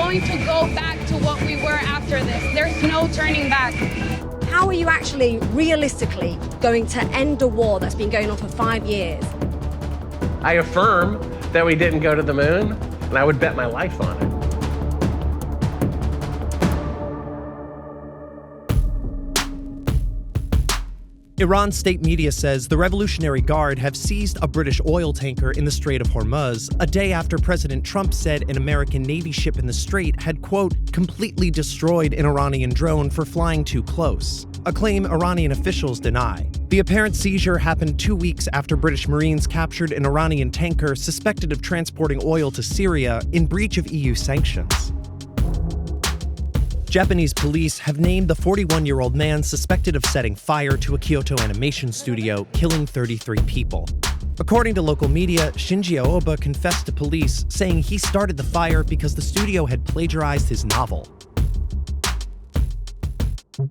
going to go back to what we were after this. There's no turning back. How are you actually realistically going to end a war that's been going on for 5 years? I affirm that we didn't go to the moon, and I would bet my life on it. Iran's state media says the Revolutionary Guard have seized a British oil tanker in the Strait of Hormuz a day after President Trump said an American Navy ship in the strait had, quote, completely destroyed an Iranian drone for flying too close, a claim Iranian officials deny. The apparent seizure happened 2 weeks after British Marines captured an Iranian tanker suspected of transporting oil to Syria in breach of EU sanctions. Japanese police have named the 41-year-old man suspected of setting fire to a Kyoto animation studio, killing 33 people. According to local media, Shinji Aoba confessed to police, saying he started the fire because the studio had plagiarized his novel.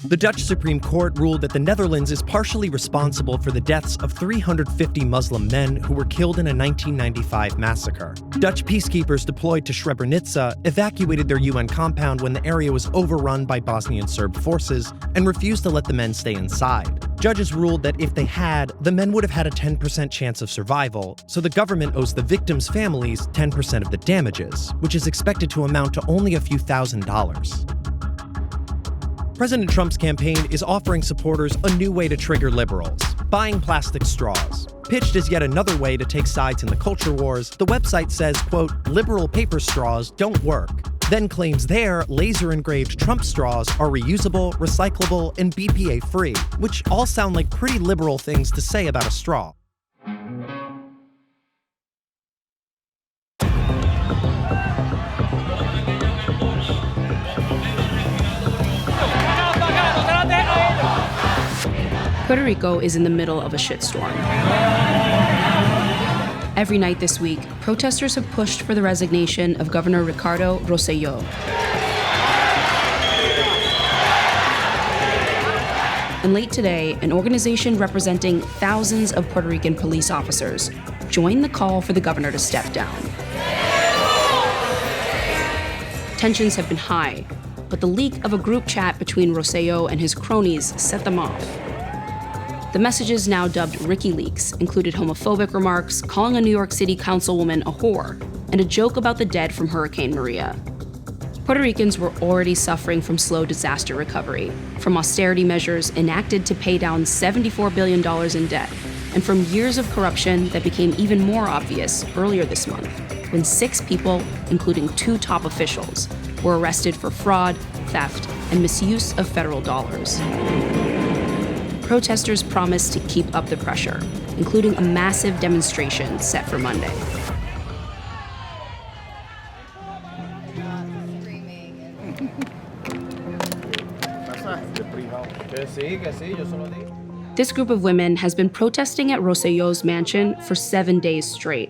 The Dutch Supreme Court ruled that the Netherlands is partially responsible for the deaths of 350 Muslim men who were killed in a 1995 massacre. Dutch peacekeepers deployed to Srebrenica evacuated their UN compound when the area was overrun by Bosnian Serb forces and refused to let the men stay inside. Judges ruled that if they had, the men would have had a 10% chance of survival, so the government owes the victims' families 10% of the damages, which is expected to amount to only a few $1,000s. President Trump's campaign is offering supporters a new way to trigger liberals, buying plastic straws. Pitched as yet another way to take sides in the culture wars, the website says, quote, liberal paper straws don't work, then claims their laser-engraved Trump straws are reusable, recyclable, and BPA-free, which all sound like pretty liberal things to say about a straw. Puerto Rico is in the middle of a shitstorm. Every night this week, protesters have pushed for the resignation of Governor Ricardo Rosselló. And late today, an organization representing thousands of Puerto Rican police officers joined the call for the governor to step down. Tensions have been high, but the leak of a group chat between Rosselló and his cronies set them off. The messages, now dubbed Ricky Leaks, included homophobic remarks, calling a New York City councilwoman a whore, and a joke about the dead from Hurricane Maria. Puerto Ricans were already suffering from slow disaster recovery, from austerity measures enacted to pay down $74 billion in debt, and from years of corruption that became even more obvious earlier this month, when 6 people, including 2 top officials, were arrested for fraud, theft, and misuse of federal dollars. Protesters promised to keep up the pressure, including a massive demonstration set for Monday. This group of women has been protesting at Rosselló's mansion for 7 days straight.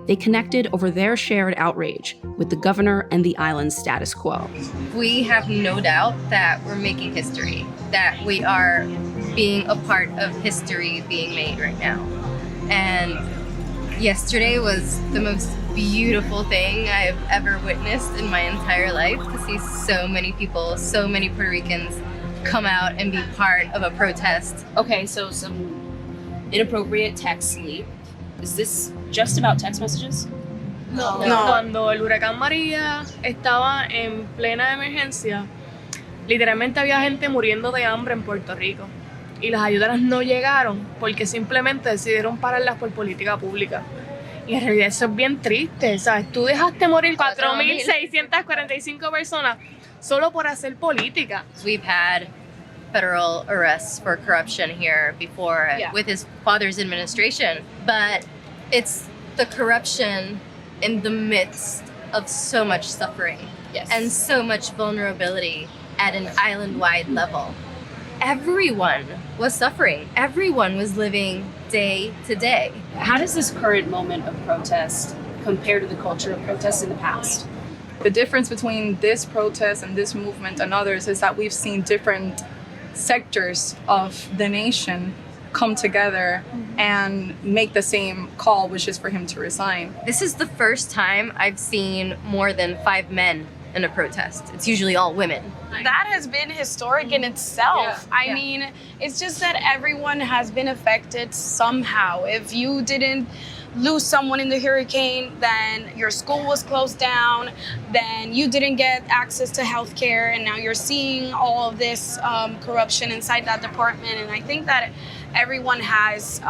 They connected over their shared outrage with the governor and the island's status quo. We have no doubt that we're making history, that we are being a part of history being made right now. And yesterday was the most beautiful thing I've ever witnessed in my entire life, to see so many people, so many Puerto Ricans come out and be part of a protest. Okay, so some inappropriate text leak. Is this just about text messages? No. Cuando el huracán María estaba en plena emergencia, literalmente había gente muriendo de hambre en Puerto Rico. Y las ayudas no llegaron porque simplemente decidieron pararlas por política pública. Y en realidad eso es bien triste, ¿sabes? Tú dejaste morir 4,645 personas solo por hacer política. We've had federal arrests for corruption here before with his father's administration, but it's the corruption in the midst of so much suffering and so much vulnerability at an island-wide level. Everyone was suffering. Everyone was living day to day. How does this current moment of protest compare to the culture of protests in the past? The difference between this protest and this movement and others is that we've seen different sectors of the nation come together and make the same call, which is for him to resign. This is the first time I've seen more than 5 men in a protest. It's usually all women. That has been historic in itself. I mean, it's just that everyone has been affected somehow. If you didn't lose someone in the hurricane, then your school was closed down, then you didn't get access to healthcare, and now you're seeing all of this corruption inside that department. And I think that everyone has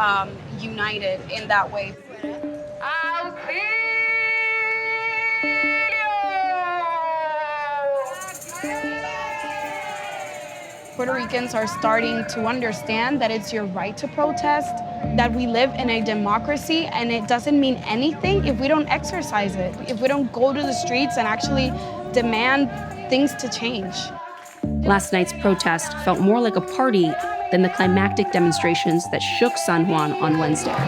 united in that way. Puerto Ricans are starting to understand that it's your right to protest, that we live in a democracy, and it doesn't mean anything if we don't exercise it, if we don't go to the streets and actually demand things to change. Last night's protest felt more like a party than the climactic demonstrations that shook San Juan on Wednesday.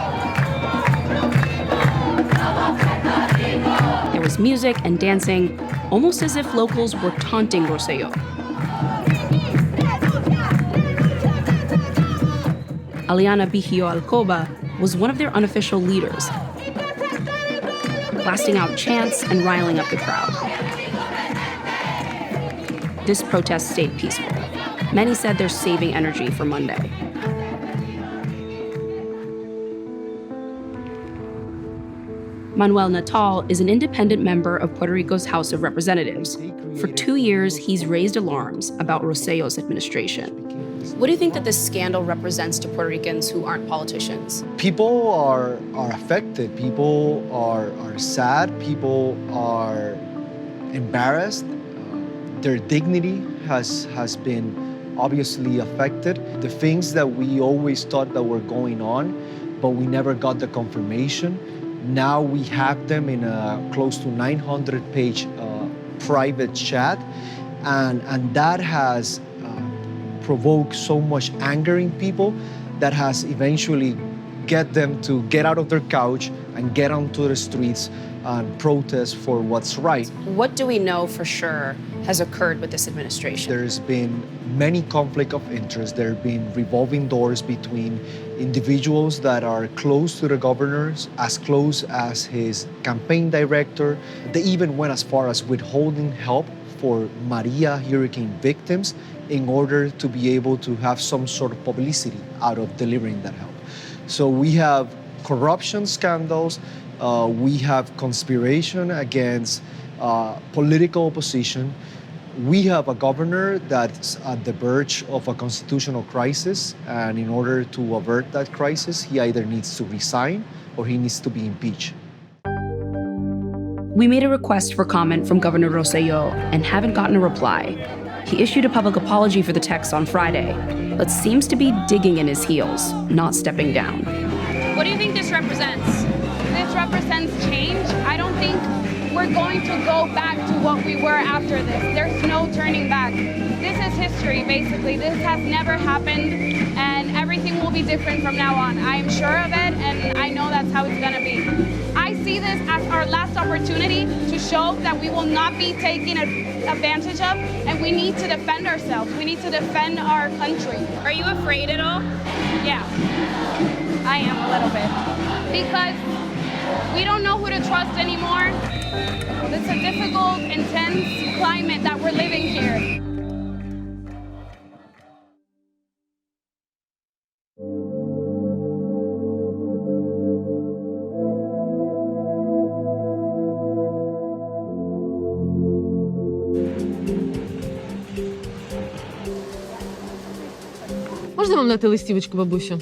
There was music and dancing, almost as if locals were taunting Rosselló. Aliana Bigio Alcoba was one of their unofficial leaders, blasting out chants and riling up the crowd. This protest stayed peaceful. Many said they're saving energy for Monday. Manuel Natal is an independent member of Puerto Rico's House of Representatives. For 2 years, he's raised alarms about Rosselló's administration. What do you think that this scandal represents to Puerto Ricans who aren't politicians? People are affected. People are sad. People are embarrassed. Their dignity has been obviously affected. The things that we always thought that were going on, but we never got the confirmation. Now we have them in a close to 900-page private chat, and that has provoked so much anger in people that has eventually get them to get out of their couch and get onto the streets and protest for what's right. What do we know for sure has occurred with this administration? There's been many conflict of interest. There have been revolving doors between individuals that are close to the governor, as close as his campaign director. They even went as far as withholding help for Maria hurricane victims in order to be able to have some sort of publicity out of delivering that help. So we have corruption scandals, we have conspiration against political opposition. We have a governor that's at the verge of a constitutional crisis, and in order to avert that crisis, he either needs to resign or he needs to be impeached. We made a request for comment from Governor Rosselló and haven't gotten a reply. He issued a public apology for the text on Friday, but seems to be digging in his heels, not stepping down. What do you think this represents? This represents change. I don't think we're going to go back to what we were after this. There's no turning back. This is history, basically. This has never happened, and everything will be different from now on. I am sure of it, and I know that's how it's gonna be. I see this as our last opportunity to show that we will not be taken advantage of, and we need to defend ourselves. We need to defend our country. Are you afraid at all? Yeah, I am a little bit. Because we don't know who to trust anymore. It's a difficult, intense climate that we're living here. Можна вам дати листівочку, бабусю?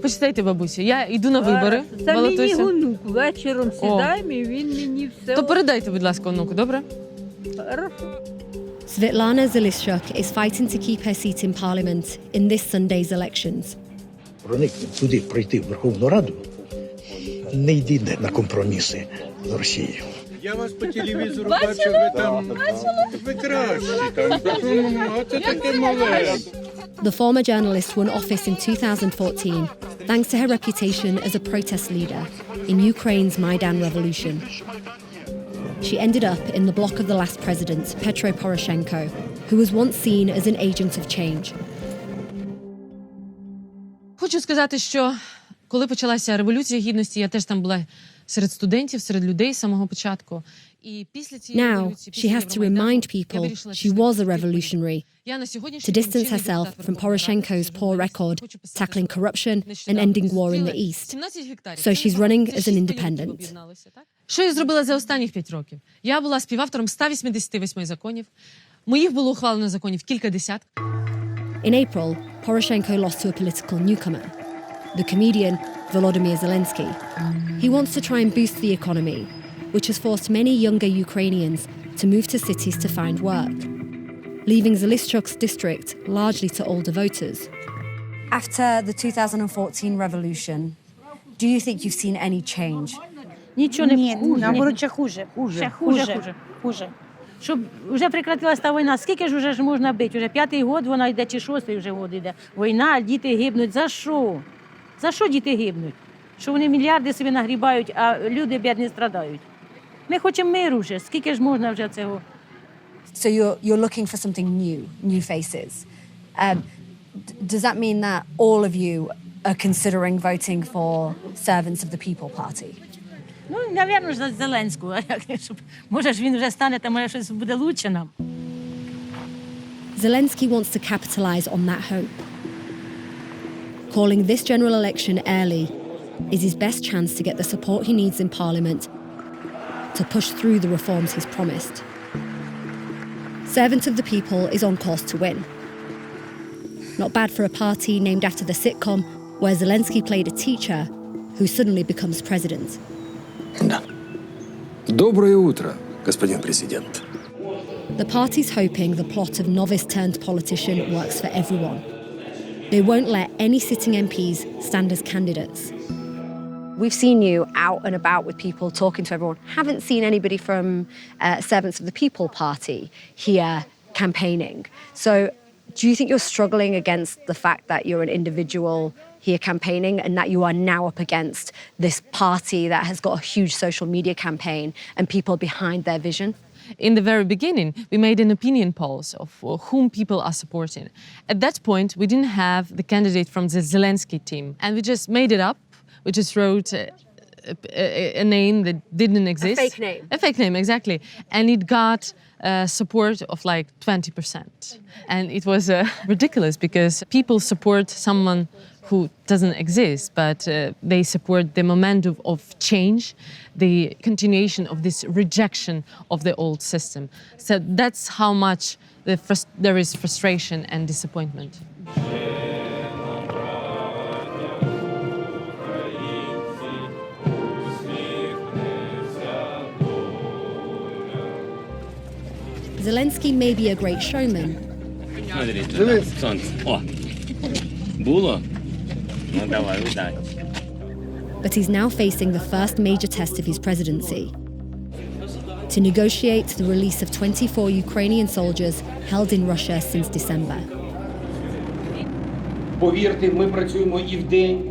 Почитайте, бабусю. Я йду на вибори. Це мені онук. Вечором сідаємо, і він мені все... То передайте, будь ласка, онуку, добре? Svetlana Zalishchuk is fighting to keep her seat in parliament in this Sunday's elections. Проникнути туди, пройти в Верховну Раду, не йди на компроміси з Росією. Я вас по телевізору бачу, ви там, ви кращі, там, оце таке мале. The former journalist won office in 2014 thanks to her reputation as a protest leader in Ukraine's Maidan revolution. She ended up in the bloc of the last president, Petro Poroshenko, who was once seen as an agent of change. хочу сказати, що коли почалася Революція Гідності, я теж там була серед студентів, серед людей з самого початку. Now, she has to remind people she was a revolutionary, to distance herself from Poroshenko's poor record, tackling corruption and ending war in the East. So she's running as an independent. Що я зробила за останніх 5 років? Я була співавтором 188 законів. Моїх було ухвалено законів кілька десятків. In April, Poroshenko lost to a political newcomer, the comedian Volodymyr Zelensky. He wants to try and boost the economy, which has forced many younger Ukrainians to move to cities to find work, leaving Zelishchuk's district largely to older voters. After the 2014 revolution, do you think you've seen any change? Нічого не наоборот, ще хуже. Щоб вже прекратилася та війна, скільки ж вже ж можна бити? Вже 5-й год вона йде, чи 6-й вже год йде. Війна, діти гибнуть. За що? За що діти гибнуть? Що вони мільярди собі нагрібають, а люди бідні страдають. Ми хочемо миру вже. Скільки ж можна вже цього? So you're looking for something new faces. Does that mean that all of you are considering voting for Servants of the People Party? Ну, навірно, ж за Зеленську. Може ж він вже стане, та може щось буде лучше нам. Zelensky wants to capitalize on that hope. Calling this general election early is his best chance to get the support he needs in Parliament to push through the reforms he's promised. Servant of the People is on course to win. Not bad for a party named after the sitcom where Zelensky played a teacher who suddenly becomes president. Да. Доброе утро, господин президент. The party's hoping the plot of novice-turned-politician works for everyone. They won't let any sitting MPs stand as candidates. We've seen you out and about with people, talking to everyone. Haven't seen anybody from Servants of the People Party here campaigning. So do you think you're struggling against the fact that you're an individual here campaigning and that you are now up against this party that has got a huge social media campaign and people behind their vision? In the very beginning, we made an opinion polls of whom people are supporting. At that point, we didn't have the candidate from the Zelensky team, and we just made it up. We just wrote a name that didn't exist. A fake name. A fake name, exactly. And it got support of like 20%. And it was ridiculous because people support someone who doesn't exist, but they support the momentum of change, the continuation of this rejection of the old system. So that's how much there is frustration and disappointment. Zelensky may be a great showman, but he's now facing the first major test of his presidency. To negotiate the release of 24 Ukrainian soldiers held in Russia since December. Повірте, ми працюємо і вдень,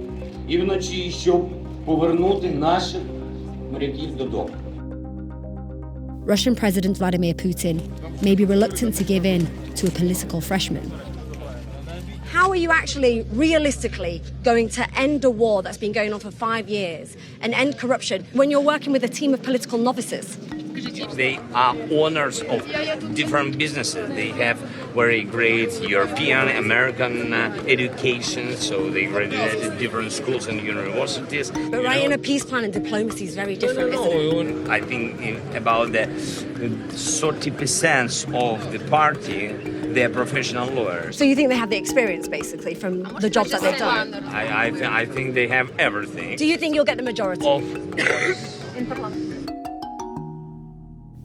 і вночі, щоб повернути наших моряків додому. Russian President Vladimir Putin may be reluctant to give in to a political freshman. How are you actually, realistically, going to end a war that's been going on for 5 years and end corruption when you're working with a team of political novices? They are owners of different businesses. They have very great European, American education, so they graduated at different schools and universities. But writing a peace plan and diplomacy is very different, isn't it? I think about the 30% of the party, they're professional lawyers. So you think they have the experience, basically, from the jobs that they've done? I think they have everything. Do you think you'll get the majority? Of course.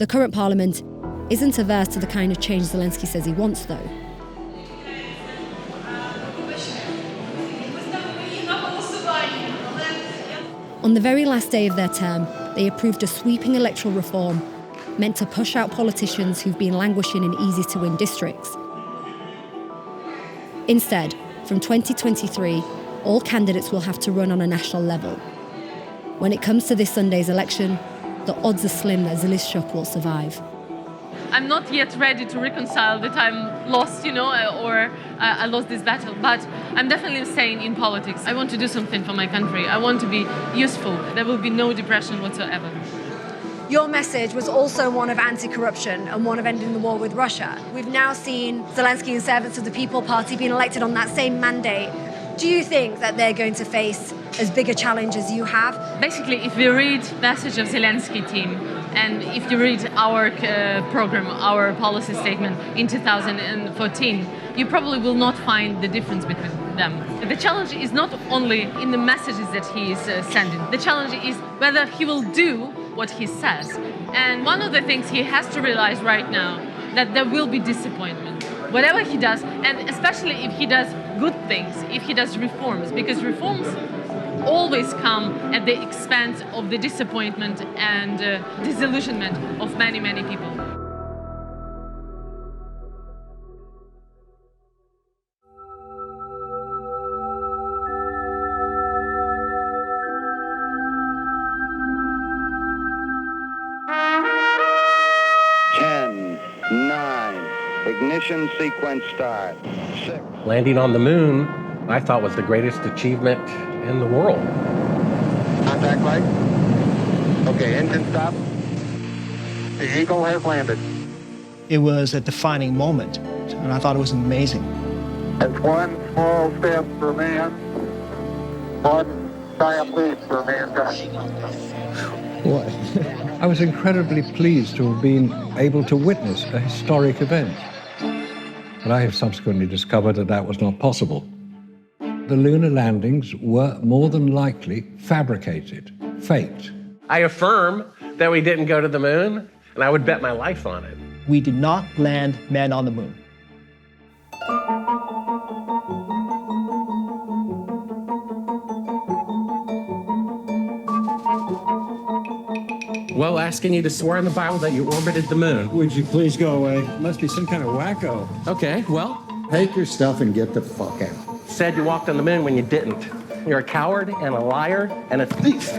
The current parliament isn't averse to the kind of change Zelensky says he wants, though. On the very last day of their term, they approved a sweeping electoral reform meant to push out politicians who've been languishing in easy-to-win districts. Instead, from 2023, all candidates will have to run on a national level. When it comes to this Sunday's election, the odds are slim that Zelishchuk will survive. I'm not yet ready to reconcile that I'm lost, or I lost this battle. But I'm definitely staying in politics. I want to do something for my country. I want to be useful. There will be no depression whatsoever. Your message was also one of anti-corruption and one of ending the war with Russia. We've now seen Zelensky and Servants of the People Party being elected on that same mandate. Do you think that they're going to face as big a challenge as you have? Basically, if we read message of Zelensky team, and if you read our program, our policy statement in 2014, you probably will not find the difference between them. The challenge is not only in the messages that he is sending. The challenge is whether he will do what he says. And one of the things he has to realize right now, that there will be disappointment. Whatever he does, and especially if he does good things, if he does reforms, because reforms always come at the expense of the disappointment and disillusionment of many, many people. Ignition sequence start. 6. Landing on the moon, I thought, was the greatest achievement in the world. Contact light. Okay, engine stop. The Eagle has landed. It was a defining moment, and I thought it was amazing. It's one small step for man, one giant leap for mankind. What? I was incredibly pleased to have been able to witness a historic event. But I have subsequently discovered that that was not possible. The lunar landings were more than likely fabricated, faked. I affirm that we didn't go to the moon, and I would bet my life on it. We did not land men on the moon. Well, asking you to swear in the Bible that you orbited the moon. Would you please go away? Must be some kind of wacko. Okay, well. Take your stuff and get the fuck out. Said you walked on the moon when you didn't. You're a coward and a liar and a thief.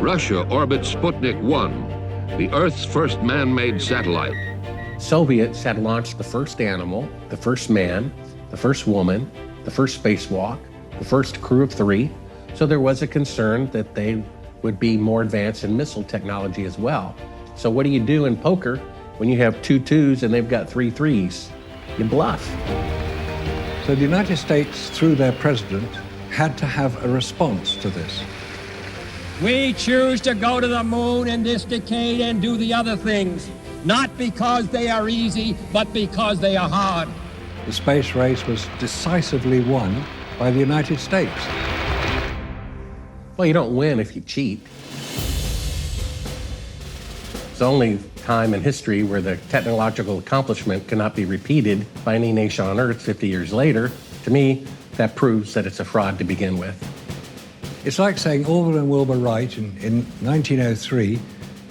Russia orbits Sputnik 1, the Earth's first man-made satellite. Soviets had launched the first animal, the first man, the first woman, the first spacewalk, the first crew of 3. So there was a concern that they would be more advanced in missile technology as well. So what do you do in poker when you have 2 2s and they've got 3 3s? You bluff. So the United States, through their president, had to have a response to this. We choose to go to the moon in this decade and do the other things, not because they are easy, but because they are hard. The space race was decisively won by the United States. Well, you don't win if you cheat. It's the only time in history where the technological accomplishment cannot be repeated by any nation on Earth 50 years later. To me, that proves that it's a fraud to begin with. It's like saying Orville and Wilbur Wright in 1903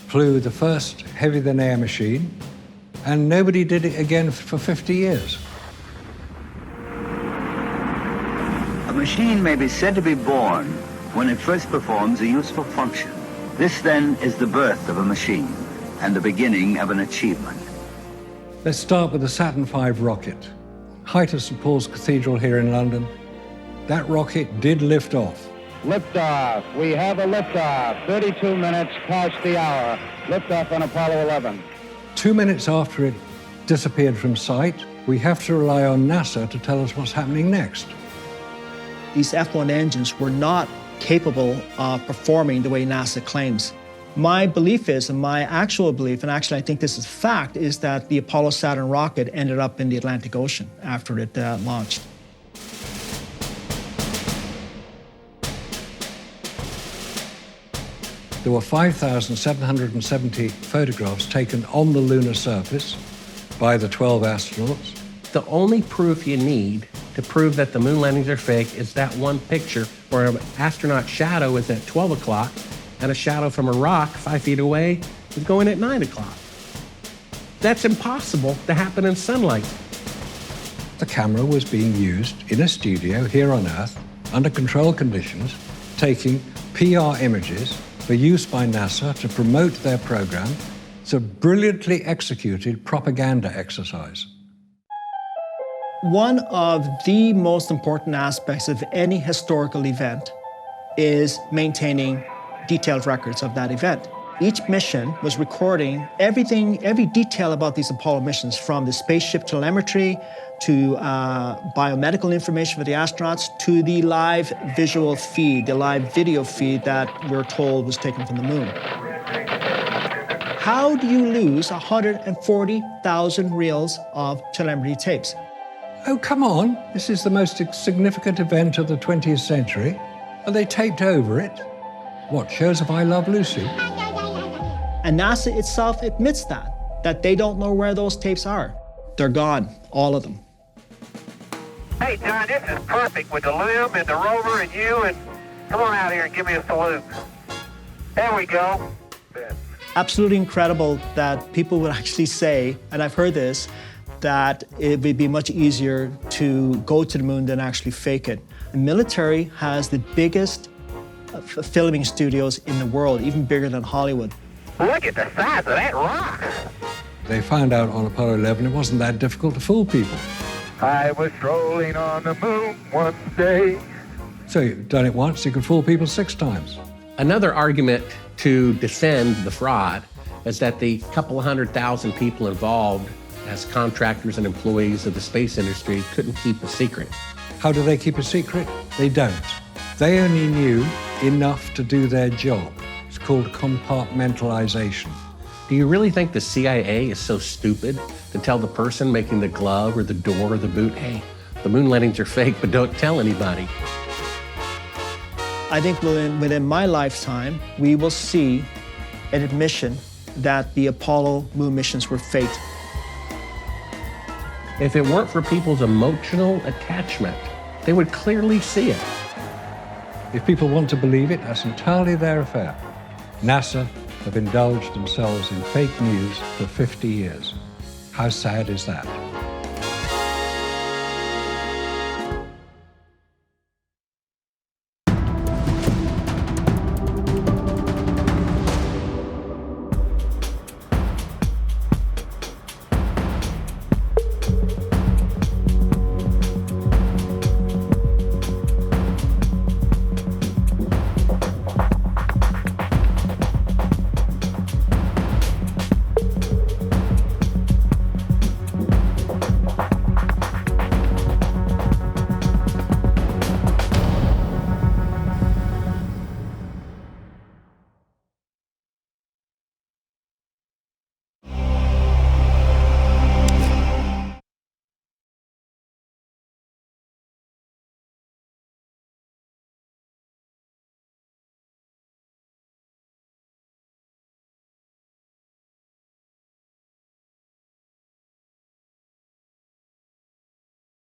flew the first heavy-than-air machine, and nobody did it again for 50 years. A machine may be said to be born when it first performs a useful function. This, then, is the birth of a machine and the beginning of an achievement. Let's start with the Saturn V rocket. Height of St. Paul's Cathedral here in London. That rocket did lift off. Liftoff. We have a liftoff. 32 minutes past the hour. Liftoff on Apollo 11. 2 minutes after it disappeared from sight, we have to rely on NASA to tell us what's happening next. These F-1 engines were not capable of performing the way NASA claims. My belief is, and my actual belief, and actually I think this is fact, is that the Apollo Saturn rocket ended up in the Atlantic Ocean after it launched. There were 5,770 photographs taken on the lunar surface by the 12 astronauts. The only proof you need to prove that the moon landings are fake is that one picture where an astronaut shadow is at 12 o'clock and a shadow from a rock 5 feet away is going at 9 o'clock. That's impossible to happen in sunlight. The camera was being used in a studio here on Earth under controlled conditions, taking PR images for use by NASA to promote their program. It's a brilliantly executed propaganda exercise. One of the most important aspects of any historical event is maintaining detailed records of that event. Each mission was recording everything, every detail about these Apollo missions, from the spaceship telemetry to biomedical information for the astronauts to the live visual feed, the live video feed that we're told was taken from the moon. How do you lose 140,000 reels of telemetry tapes? Oh, come on. This is the most significant event of the 20th century. And they taped over it. What, shows of I Love Lucy? And NASA itself admits that they don't know where those tapes are. They're gone, all of them. Hey, John, this is perfect with the loom and the rover and you, and come on out here and give me a salute. There we go. Absolutely incredible that people would actually say, and I've heard this, that it would be much easier to go to the moon than actually fake it. The military has the biggest filming studios in the world, even bigger than Hollywood. Look at the size of that rock. They found out on Apollo 11 it wasn't that difficult to fool people. I was strolling on the moon one day. So you've done it once, you can fool people 6 times. Another argument to defend the fraud is that the couple of 100,000 people involved as contractors and employees of the space industry couldn't keep a secret. How do they keep a secret? They don't. They only knew enough to do their job. It's called compartmentalization. Do you really think the CIA is so stupid to tell the person making the glove or the door or the boot, hey, the moon landings are fake, but don't tell anybody? I think within my lifetime, we will see an admission that the Apollo moon missions were faked. If it weren't for people's emotional attachment, they would clearly see it. If people want to believe it, that's entirely their affair. NASA have indulged themselves in fake news for 50 years. How sad is that?